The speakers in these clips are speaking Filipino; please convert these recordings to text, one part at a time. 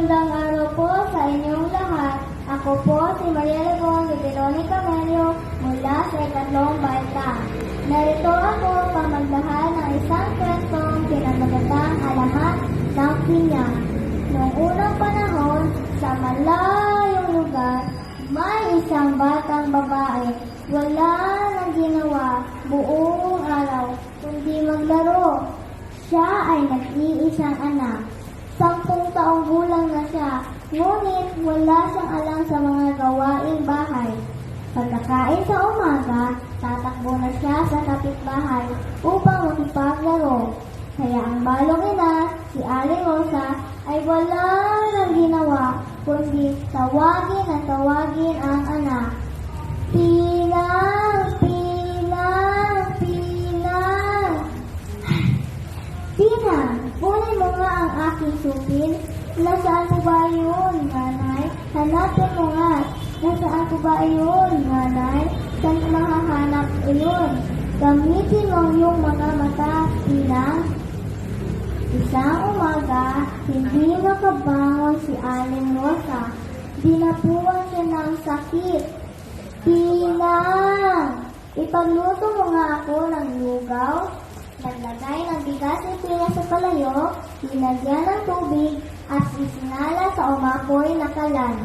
Magandang araw po sa inyong lahat. Ako po si Maria Legon de Veronica Melio mula sa ikatlong baitang. Narito ako para magdahal ng isang kwentong pinamagatang alamat ng pinya. Noong unang panahon, sa malayong lugar, may isang batang babae. Wala nang ginawa buong araw, kundi maglaro. Siya ay nag-iisang anak. 10 taong gulang na siya, ngunit wala siyang alam sa mga gawaing bahay. Pagkakain sa umaga, tatakbo na siya sa kapitbahay upang makipaglaro. Kaya ang balong ina, si Aling Rosa, ay wala nang ginawa, kundi tawagin at tawagin ang anak. Pinang! Pinang! Pinang! Pinang! Kunin mo nga ang aking supin. Nasaan po ba yun, nanay? Hanapin mo nga. Nasaan po ba yun, nanay? Saan mahahanap iyon? Gamitin mo yung mga mata, Pinang. Isang umaga, hindi makabangon si Aling Rosa. Dinapuan siya ng sakit. Pinang! Ipagluto mo nga ako ng lugaw. Naglagay ng bigas ni Pina sa palayo, linagyan ng tubig, at isinala sa umapoy na kalan.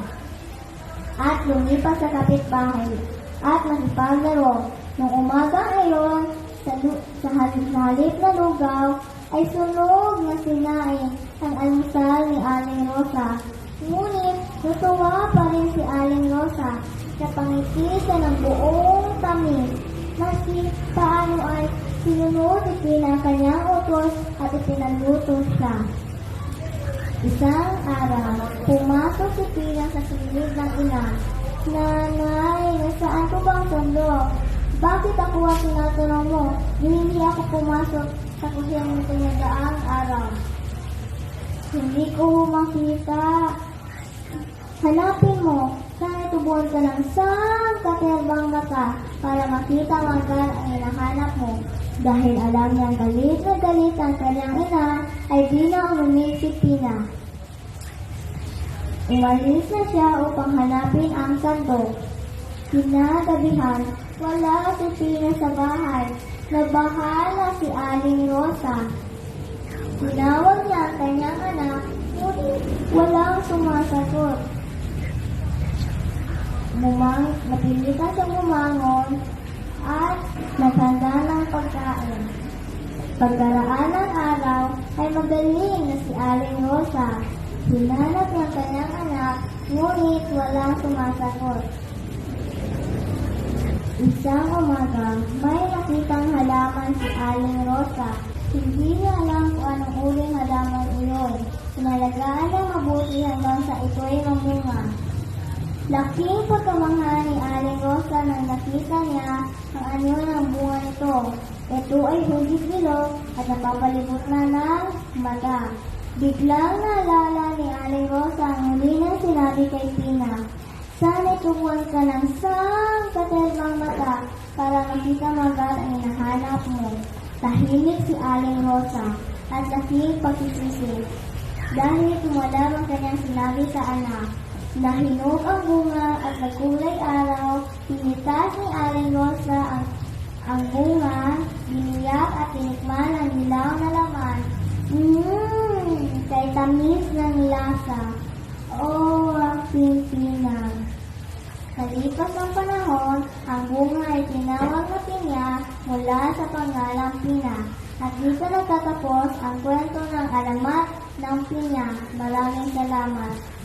At lumipas sa kapitbahay, at nakipaglaro. Nung umaga ngayon, sa halip na lugaw, ay sunog na sinaing ang almusal ni Aling Rosa. Ngunit, natuwa pa rin si Aling Rosa. Napangiti siya ng buong tamis. Maski paano ay sinunod ni Pina ang kanyang utos at ipinaluto siya. Isang araw, pumasok si Pina sa silid ng ina. Nanay, nasaan ko ba ang tondo? Bakit ako ang tinatanong mo? Hindi ako pumasok sa kusyang nito nagdaang araw. Hindi ko makita. Hanapin mo. Sana tubuan ka ng isang katerbang mata para makita ang agad ang hinahanap mo. Dahil alam niyang galit na galit ang kanyang ina, ay di na umimik si Pina. Umalis na siya upang hanapin ang sandok. Kinagabihan, wala si Pina sa bahay. Nabahala si Aling Rosa. Tinawag niya ang kanyang anak, ngunit walang sumasagot. Napilitan siyang bumangon at naghanda ng pagkain. Pagkaraan ng araw ay magaling na si Aling Rosa. Hinanap ng kanyang anak, ngunit walang sumasagot. Isang umaga, may nakitang halaman si Aling Rosa. Hindi niya alam kung anong uling halaman iyon. Pinalagaan ng mabuti hanggang sa ito'y mamunga. Laking pagkamangha ni Aling Rosa nang nakita niya ang anyo ng bunga nito. Ito ay hugis bilog at napapalibot na ng mata. Biglang naalala ni Aling Rosa ang huli nang sinabi kay Pina. Sana tubuan ka ng isang katerbang mata para makita magad ang hinahanap mo. Tahimik si Aling Rosa at laking pagsisisi. Dahil tumala ang kanyang sinabi sa anak. Nahinog ang bunga at nagkulay araw, pinitas ni Aling Rosa ang bunga, biniyak at tinikman ang dilaw na laman. Kay tamis ng lasa. Oh, aking Pinang. Kalipas ng panahon, ang bunga ay tinawag na pinya mula sa pangalang Pina. At dito nagtatapos ang kwento ng alamat ng pinya. Maraming salamat.